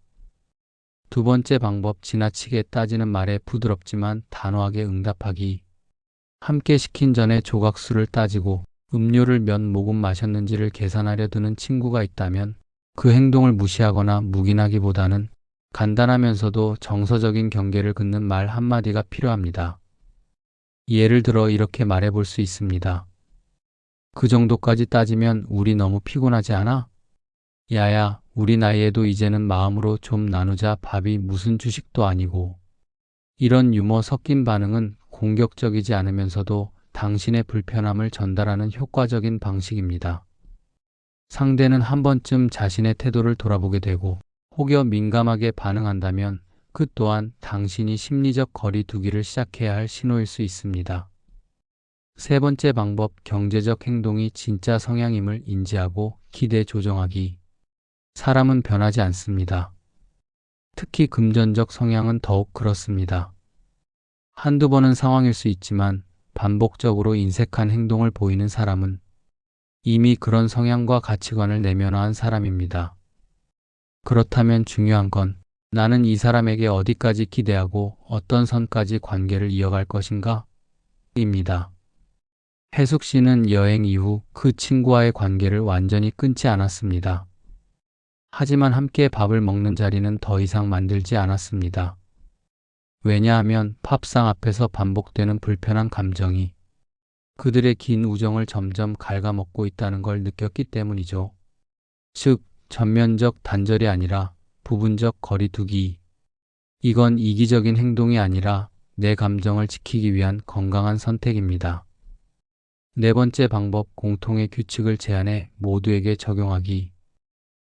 두 번째 방법, 지나치게 따지는 말에 부드럽지만 단호하게 응답하기. 함께 시킨 전에 조각수를 따지고 음료를 몇 모금 마셨는지를 계산하려 드는 친구가 있다면 그 행동을 무시하거나 묵인하기보다는 간단하면서도 정서적인 경계를 긋는 말 한마디가 필요합니다. 예를 들어 이렇게 말해볼 수 있습니다. 그 정도까지 따지면 우리 너무 피곤하지 않아? 야야, 우리 나이에도 이제는 마음으로 좀 나누자. 밥이 무슨 주식도 아니고. 이런 유머 섞인 반응은 공격적이지 않으면서도 당신의 불편함을 전달하는 효과적인 방식입니다. 상대는 한 번쯤 자신의 태도를 돌아보게 되고 혹여 민감하게 반응한다면 그 또한 당신이 심리적 거리 두기를 시작해야 할 신호일 수 있습니다. 세 번째 방법, 경제적 행동이 진짜 성향임을 인지하고 기대 조정하기. 사람은 변하지 않습니다. 특히 금전적 성향은 더욱 그렇습니다. 한두 번은 상황일 수 있지만 반복적으로 인색한 행동을 보이는 사람은 이미 그런 성향과 가치관을 내면화한 사람입니다. 그렇다면 중요한 건 나는 이 사람에게 어디까지 기대하고 어떤 선까지 관계를 이어갈 것인가? 입니다. 해숙 씨는 여행 이후 그 친구와의 관계를 완전히 끊지 않았습니다. 하지만 함께 밥을 먹는 자리는 더 이상 만들지 않았습니다. 왜냐하면 밥상 앞에서 반복되는 불편한 감정이 그들의 긴 우정을 점점 갉아먹고 있다는 걸 느꼈기 때문이죠. 즉, 전면적 단절이 아니라 부분적 거리두기. 이건 이기적인 행동이 아니라 내 감정을 지키기 위한 건강한 선택입니다. 네 번째 방법, 공통의 규칙을 제안해 모두에게 적용하기.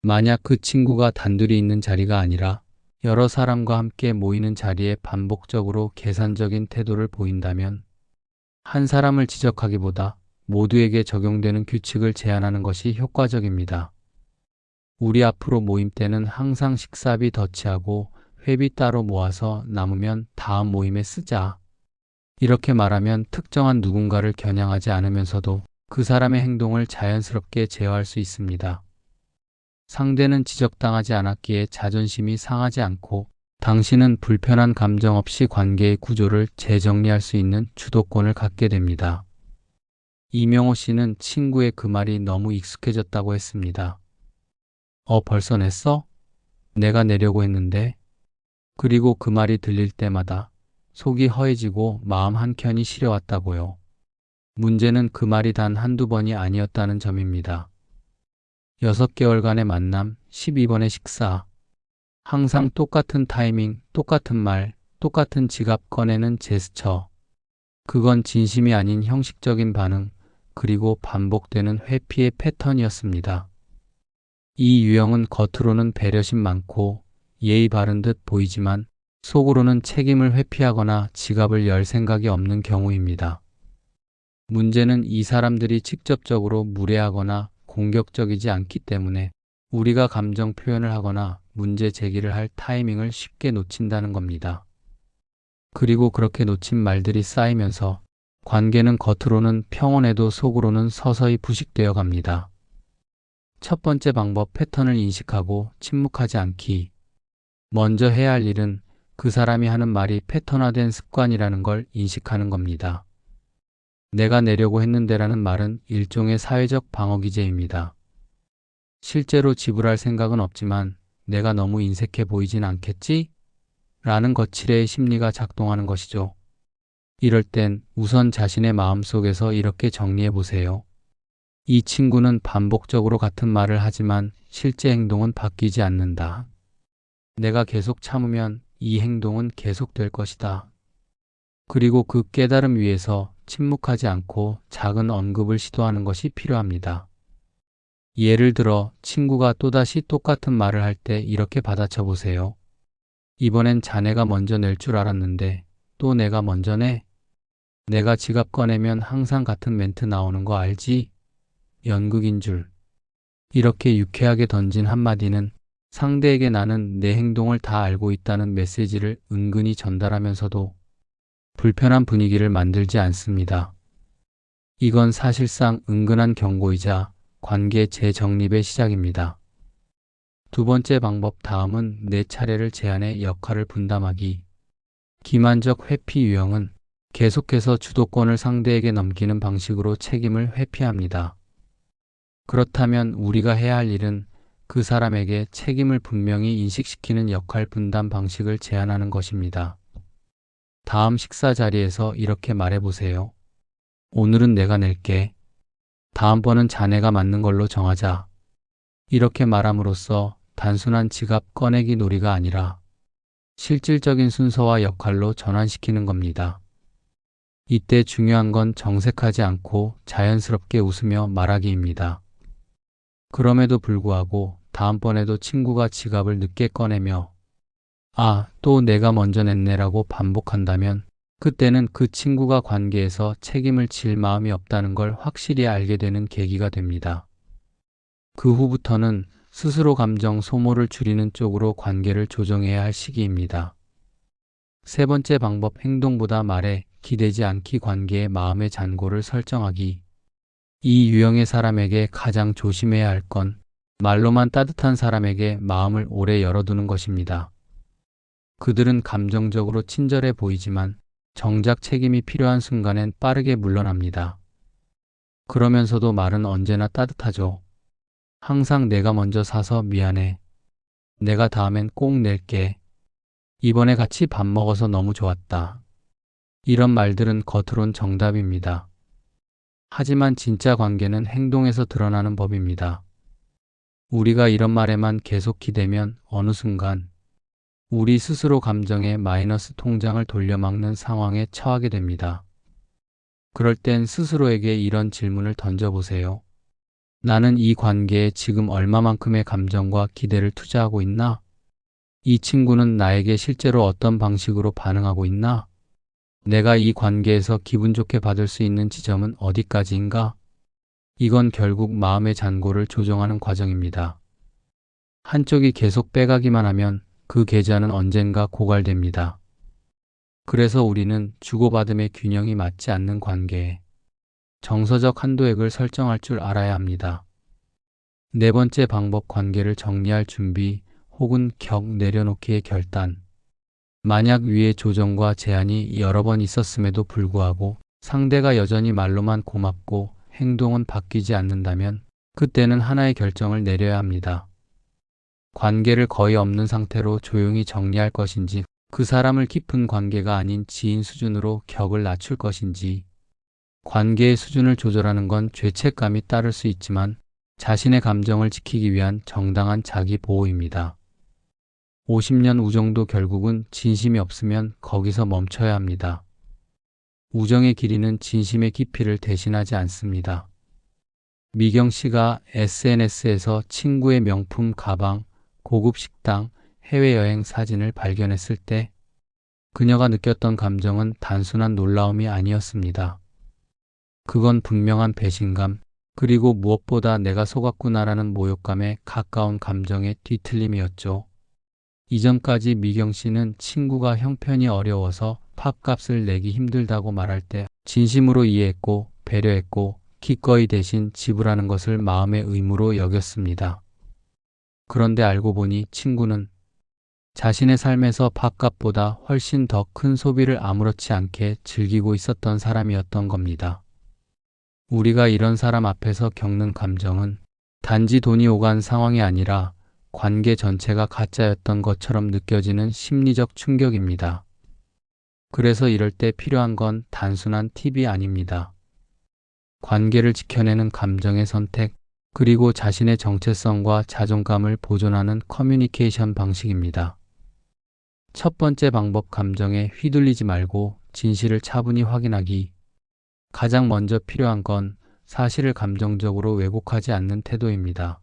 만약 그 친구가 단둘이 있는 자리가 아니라 여러 사람과 함께 모이는 자리에 반복적으로 계산적인 태도를 보인다면 한 사람을 지적하기보다 모두에게 적용되는 규칙을 제안하는 것이 효과적입니다. 우리 앞으로 모임 때는 항상 식사비 덧치하고 회비 따로 모아서 남으면 다음 모임에 쓰자. 이렇게 말하면 특정한 누군가를 겨냥하지 않으면서도 그 사람의 행동을 자연스럽게 제어할 수 있습니다. 상대는 지적당하지 않았기에 자존심이 상하지 않고 당신은 불편한 감정 없이 관계의 구조를 재정리할 수 있는 주도권을 갖게 됩니다. 이명호 씨는 친구의 그 말이 너무 익숙해졌다고 했습니다. 벌써 냈어? 내가 내려고 했는데. 그리고 그 말이 들릴 때마다 속이 허해지고 마음 한켠이 시려왔다고요. 문제는 그 말이 단 한두 번이 아니었다는 점입니다. 6개월간의 만남, 12번의 식사. 항상 똑같은 타이밍, 똑같은 말, 똑같은 지갑 꺼내는 제스처. 그건 진심이 아닌 형식적인 반응, 그리고 반복되는 회피의 패턴이었습니다. 이 유형은 겉으로는 배려심 많고 예의 바른 듯 보이지만 속으로는 책임을 회피하거나 지갑을 열 생각이 없는 경우입니다. 문제는 이 사람들이 직접적으로 무례하거나 공격적이지 않기 때문에 우리가 감정 표현을 하거나 문제 제기를 할 타이밍을 쉽게 놓친다는 겁니다. 그리고 그렇게 놓친 말들이 쌓이면서 관계는 겉으로는 평온해도 속으로는 서서히 부식되어 갑니다. 첫 번째 방법, 패턴을 인식하고 침묵하지 않기. 먼저 해야 할 일은 그 사람이 하는 말이 패턴화된 습관이라는 걸 인식하는 겁니다. 내가 내려고 했는데라는 말은 일종의 사회적 방어기제입니다. 실제로 지불할 생각은 없지만 내가 너무 인색해 보이진 않겠지? 라는 거칠의 심리가 작동하는 것이죠. 이럴 땐 우선 자신의 마음속에서 이렇게 정리해 보세요. 이 친구는 반복적으로 같은 말을 하지만 실제 행동은 바뀌지 않는다. 내가 계속 참으면 이 행동은 계속될 것이다. 그리고 그 깨달음 위에서 침묵하지 않고 작은 언급을 시도하는 것이 필요합니다. 예를 들어 친구가 또다시 똑같은 말을 할 때 이렇게 받아쳐 보세요. 이번엔 자네가 먼저 낼 줄 알았는데 또 내가 먼저네. 내가 지갑 꺼내면 항상 같은 멘트 나오는 거 알지? 연극인 줄. 이렇게 유쾌하게 던진 한마디는 상대에게 나는 내 행동을 다 알고 있다는 메시지를 은근히 전달하면서도 불편한 분위기를 만들지 않습니다. 이건 사실상 은근한 경고이자 관계 재정립의 시작입니다. 두 번째 방법, 다음은 내 차례를 제안해 역할을 분담하기. 기만적 회피 유형은 계속해서 주도권을 상대에게 넘기는 방식으로 책임을 회피합니다. 그렇다면 우리가 해야 할 일은 그 사람에게 책임을 분명히 인식시키는 역할 분담 방식을 제안하는 것입니다. 다음 식사 자리에서 이렇게 말해보세요. 오늘은 내가 낼게. 다음번은 자네가 맞는 걸로 정하자. 이렇게 말함으로써 단순한 지갑 꺼내기 놀이가 아니라 실질적인 순서와 역할로 전환시키는 겁니다. 이때 중요한 건 정색하지 않고 자연스럽게 웃으며 말하기입니다. 그럼에도 불구하고 다음번에도 친구가 지갑을 늦게 꺼내며 아, 또 내가 먼저 냈네라고 반복한다면 그때는 그 친구가 관계에서 책임을 질 마음이 없다는 걸 확실히 알게 되는 계기가 됩니다. 그 후부터는 스스로 감정 소모를 줄이는 쪽으로 관계를 조정해야 할 시기입니다. 세 번째 방법, 행동보다 말에 기대지 않기. 관계의 마음의 잔고를 설정하기. 이 유형의 사람에게 가장 조심해야 할 건 말로만 따뜻한 사람에게 마음을 오래 열어두는 것입니다. 그들은 감정적으로 친절해 보이지만 정작 책임이 필요한 순간엔 빠르게 물러납니다. 그러면서도 말은 언제나 따뜻하죠. 항상 내가 먼저 사서 미안해. 내가 다음엔 꼭 낼게. 이번에 같이 밥 먹어서 너무 좋았다. 이런 말들은 겉으론 정답입니다. 하지만 진짜 관계는 행동에서 드러나는 법입니다. 우리가 이런 말에만 계속 기대면 어느 순간 우리 스스로 감정의 마이너스 통장을 돌려막는 상황에 처하게 됩니다. 그럴 땐 스스로에게 이런 질문을 던져보세요. 나는 이 관계에 지금 얼마만큼의 감정과 기대를 투자하고 있나? 이 친구는 나에게 실제로 어떤 방식으로 반응하고 있나? 내가 이 관계에서 기분 좋게 받을 수 있는 지점은 어디까지인가? 이건 결국 마음의 잔고를 조정하는 과정입니다. 한쪽이 계속 빼가기만 하면 그 계좌는 언젠가 고갈됩니다. 그래서 우리는 주고받음의 균형이 맞지 않는 관계에 정서적 한도액을 설정할 줄 알아야 합니다. 네 번째 방법, 관계를 정리할 준비 혹은 격 내려놓기의 결단. 만약 위의 조정과 제안이 여러 번 있었음에도 불구하고 상대가 여전히 말로만 고맙고 행동은 바뀌지 않는다면 그때는 하나의 결정을 내려야 합니다. 관계를 거의 없는 상태로 조용히 정리할 것인지, 그 사람을 깊은 관계가 아닌 지인 수준으로 격을 낮출 것인지. 관계의 수준을 조절하는 건 죄책감이 따를 수 있지만 자신의 감정을 지키기 위한 정당한 자기 보호입니다. 50년 우정도 결국은 진심이 없으면 거기서 멈춰야 합니다. 우정의 길이는 진심의 깊이를 대신하지 않습니다. 미경 씨가 SNS에서 친구의 명품 가방, 고급 식당, 해외여행 사진을 발견했을 때 그녀가 느꼈던 감정은 단순한 놀라움이 아니었습니다. 그건 분명한 배신감, 그리고 무엇보다 내가 속았구나라는 모욕감에 가까운 감정의 뒤틀림이었죠. 이전까지 미경 씨는 친구가 형편이 어려워서 팝값을 내기 힘들다고 말할 때 진심으로 이해했고 배려했고 기꺼이 대신 지불하는 것을 마음의 의무로 여겼습니다. 그런데 알고 보니 친구는 자신의 삶에서 팝값보다 훨씬 더 큰 소비를 아무렇지 않게 즐기고 있었던 사람이었던 겁니다. 우리가 이런 사람 앞에서 겪는 감정은 단지 돈이 오간 상황이 아니라 관계 전체가 가짜였던 것처럼 느껴지는 심리적 충격입니다. 그래서 이럴 때 필요한 건 단순한 팁이 아닙니다. 관계를 지켜내는 감정의 선택, 그리고 자신의 정체성과 자존감을 보존하는 커뮤니케이션 방식입니다. 첫 번째 방법, 감정에 휘둘리지 말고 진실을 차분히 확인하기. 가장 먼저 필요한 건 사실을 감정적으로 왜곡하지 않는 태도입니다.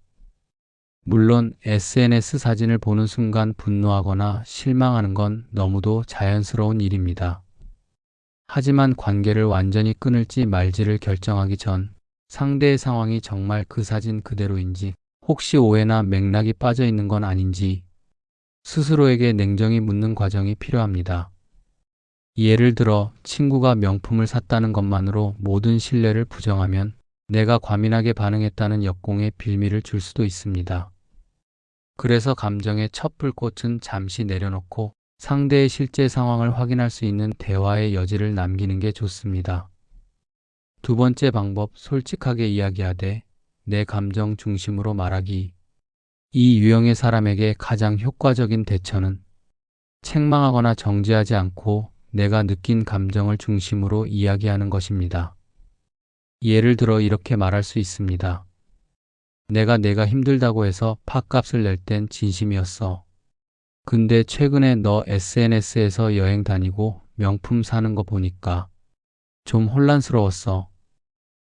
물론 SNS 사진을 보는 순간 분노하거나 실망하는 건 너무도 자연스러운 일입니다. 하지만 관계를 완전히 끊을지 말지를 결정하기 전 상대의 상황이 정말 그 사진 그대로인지, 혹시 오해나 맥락이 빠져 있는 건 아닌지 스스로에게 냉정히 묻는 과정이 필요합니다. 예를 들어 친구가 명품을 샀다는 것만으로 모든 신뢰를 부정하면 내가 과민하게 반응했다는 역공의 빌미를 줄 수도 있습니다. 그래서 감정의 첫 불꽃은 잠시 내려놓고 상대의 실제 상황을 확인할 수 있는 대화의 여지를 남기는 게 좋습니다. 두 번째 방법, 솔직하게 이야기하되 내 감정 중심으로 말하기. 이 유형의 사람에게 가장 효과적인 대처는 책망하거나 정죄하지 않고 내가 느낀 감정을 중심으로 이야기하는 것입니다. 예를 들어 이렇게 말할 수 있습니다. 내가 힘들다고 해서 팥값을 낼 땐 진심이었어. 근데 최근에 너 SNS에서 여행 다니고 명품 사는 거 보니까 좀 혼란스러웠어.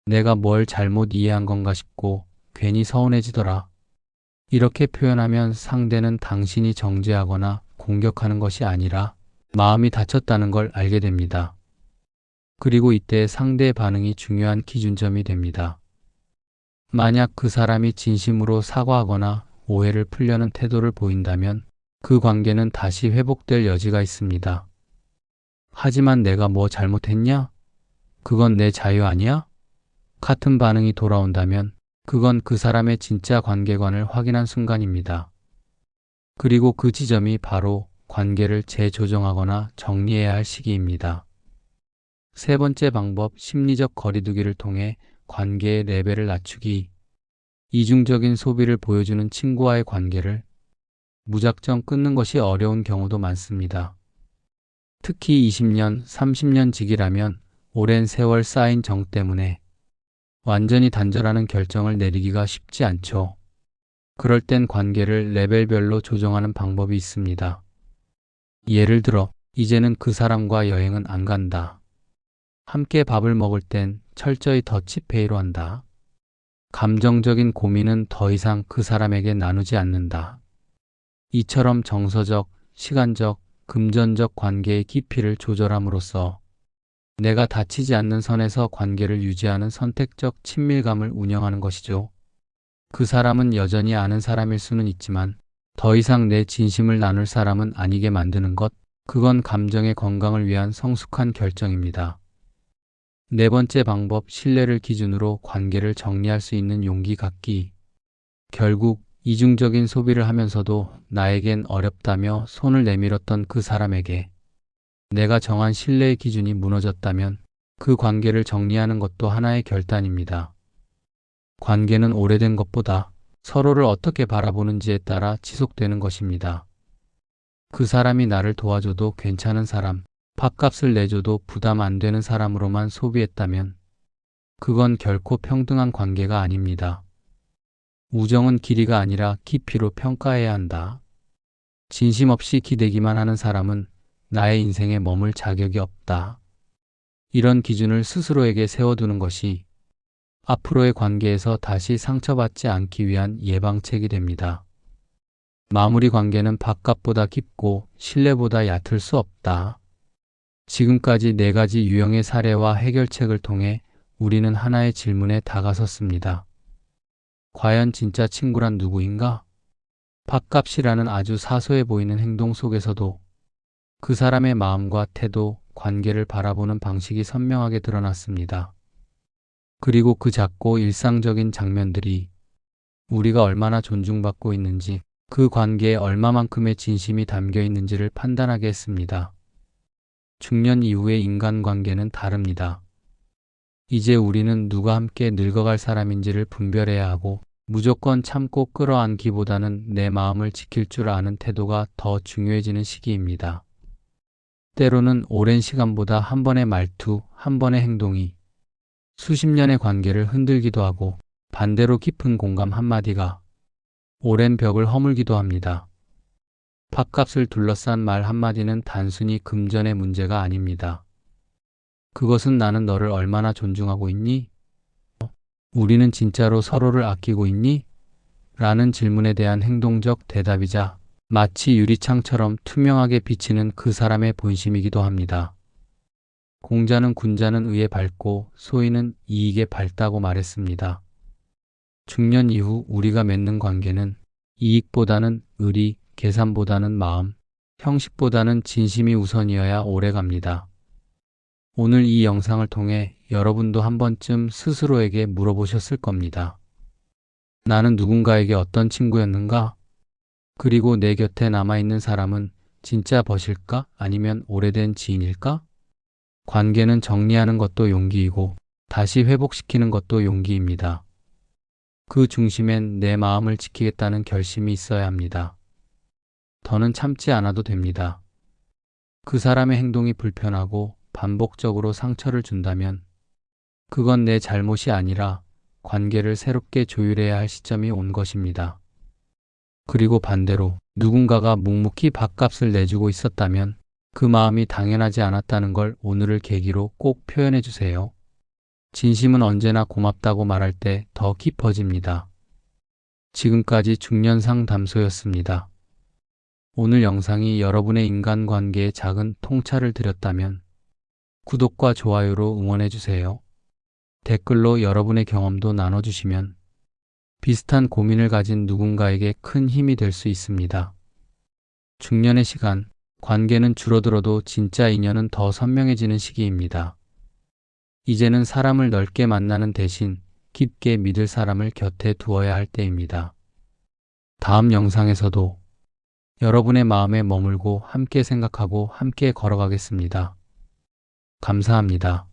내가 뭘 잘못 이해한 건가 싶고 괜히 서운해지더라. 이렇게 표현하면 상대는 당신이 정죄하거나 공격하는 것이 아니라 마음이 다쳤다는 걸 알게 됩니다. 그리고 이때 상대의 반응이 중요한 기준점이 됩니다. 만약 그 사람이 진심으로 사과하거나 오해를 풀려는 태도를 보인다면 그 관계는 다시 회복될 여지가 있습니다. 하지만 내가 뭐 잘못했냐? 그건 내 자유 아니야? 같은 반응이 돌아온다면 그건 그 사람의 진짜 관계관을 확인한 순간입니다. 그리고 그 지점이 바로 관계를 재조정하거나 정리해야 할 시기입니다. 세 번째 방법, 심리적 거리두기를 통해 관계의 레벨을 낮추기. 이중적인 소비를 보여주는 친구와의 관계를 무작정 끊는 것이 어려운 경우도 많습니다. 특히 20년, 30년 지기라면 오랜 세월 쌓인 정 때문에 완전히 단절하는 결정을 내리기가 쉽지 않죠. 그럴 땐 관계를 레벨별로 조정하는 방법이 있습니다. 예를 들어, 이제는 그 사람과 여행은 안 간다. 함께 밥을 먹을 땐 철저히 더치페이로 한다. 감정적인 고민은 더 이상 그 사람에게 나누지 않는다. 이처럼 정서적, 시간적, 금전적 관계의 깊이를 조절함으로써 내가 다치지 않는 선에서 관계를 유지하는 선택적 친밀감을 운영하는 것이죠. 그 사람은 여전히 아는 사람일 수는 있지만 더 이상 내 진심을 나눌 사람은 아니게 만드는 것, 그건 감정의 건강을 위한 성숙한 결정입니다. 네 번째 방법, 신뢰를 기준으로 관계를 정리할 수 있는 용기 갖기. 결국 이중적인 소비를 하면서도 나에겐 어렵다며 손을 내밀었던 그 사람에게 내가 정한 신뢰의 기준이 무너졌다면 그 관계를 정리하는 것도 하나의 결단입니다. 관계는 오래된 것보다 서로를 어떻게 바라보는지에 따라 지속되는 것입니다. 그 사람이 나를 도와줘도 괜찮은 사람, 밥값을 내줘도 부담 안 되는 사람으로만 소비했다면 그건 결코 평등한 관계가 아닙니다. 우정은 길이가 아니라 깊이로 평가해야 한다. 진심 없이 기대기만 하는 사람은 나의 인생에 머물 자격이 없다. 이런 기준을 스스로에게 세워두는 것이 앞으로의 관계에서 다시 상처받지 않기 위한 예방책이 됩니다. 마무리 관계는 밥값보다 깊고 신뢰보다 얕을 수 없다. 지금까지 4가지 유형의 사례와 해결책을 통해 우리는 하나의 질문에 다가섰습니다. 과연 진짜 친구란 누구인가? 밥값이라는 아주 사소해 보이는 행동 속에서도 그 사람의 마음과 태도, 관계를 바라보는 방식이 선명하게 드러났습니다. 그리고 그 작고 일상적인 장면들이 우리가 얼마나 존중받고 있는지, 그 관계에 얼마만큼의 진심이 담겨 있는지를 판단하게 했습니다. 중년 이후의 인간관계는 다릅니다. 이제 우리는 누가 함께 늙어갈 사람인지를 분별해야 하고 무조건 참고 끌어안기보다는 내 마음을 지킬 줄 아는 태도가 더 중요해지는 시기입니다. 때로는 오랜 시간보다 한 번의 말투, 한 번의 행동이 수십 년의 관계를 흔들기도 하고 반대로 깊은 공감 한마디가 오랜 벽을 허물기도 합니다. 밥값을 둘러싼 말 한마디는 단순히 금전의 문제가 아닙니다. 그것은 나는 너를 얼마나 존중하고 있니? 우리는 진짜로 서로를 아끼고 있니? 라는 질문에 대한 행동적 대답이자 마치 유리창처럼 투명하게 비치는 그 사람의 본심이기도 합니다. 공자는 군자는 의에 밝고 소인은 이익에 밝다고 말했습니다. 중년 이후 우리가 맺는 관계는 이익보다는 의리, 계산보다는 마음, 형식보다는 진심이 우선이어야 오래 갑니다. 오늘 이 영상을 통해 여러분도 한 번쯤 스스로에게 물어보셨을 겁니다. 나는 누군가에게 어떤 친구였는가? 그리고 내 곁에 남아있는 사람은 진짜 벗일까? 아니면 오래된 지인일까? 관계는 정리하는 것도 용기이고 다시 회복시키는 것도 용기입니다. 그 중심엔 내 마음을 지키겠다는 결심이 있어야 합니다. 더는 참지 않아도 됩니다. 그 사람의 행동이 불편하고 반복적으로 상처를 준다면 그건 내 잘못이 아니라 관계를 새롭게 조율해야 할 시점이 온 것입니다. 그리고 반대로 누군가가 묵묵히 밥값을 내주고 있었다면 그 마음이 당연하지 않았다는 걸 오늘을 계기로 꼭 표현해 주세요. 진심은 언제나 고맙다고 말할 때 더 깊어집니다. 지금까지 중년상담소였습니다. 오늘 영상이 여러분의 인간관계에 작은 통찰을 드렸다면 구독과 좋아요로 응원해 주세요. 댓글로 여러분의 경험도 나눠주시면 비슷한 고민을 가진 누군가에게 큰 힘이 될 수 있습니다. 중년의 시간, 관계는 줄어들어도 진짜 인연은 더 선명해지는 시기입니다. 이제는 사람을 넓게 만나는 대신 깊게 믿을 사람을 곁에 두어야 할 때입니다. 다음 영상에서도 여러분의 마음에 머물고 함께 생각하고 함께 걸어가겠습니다. 감사합니다.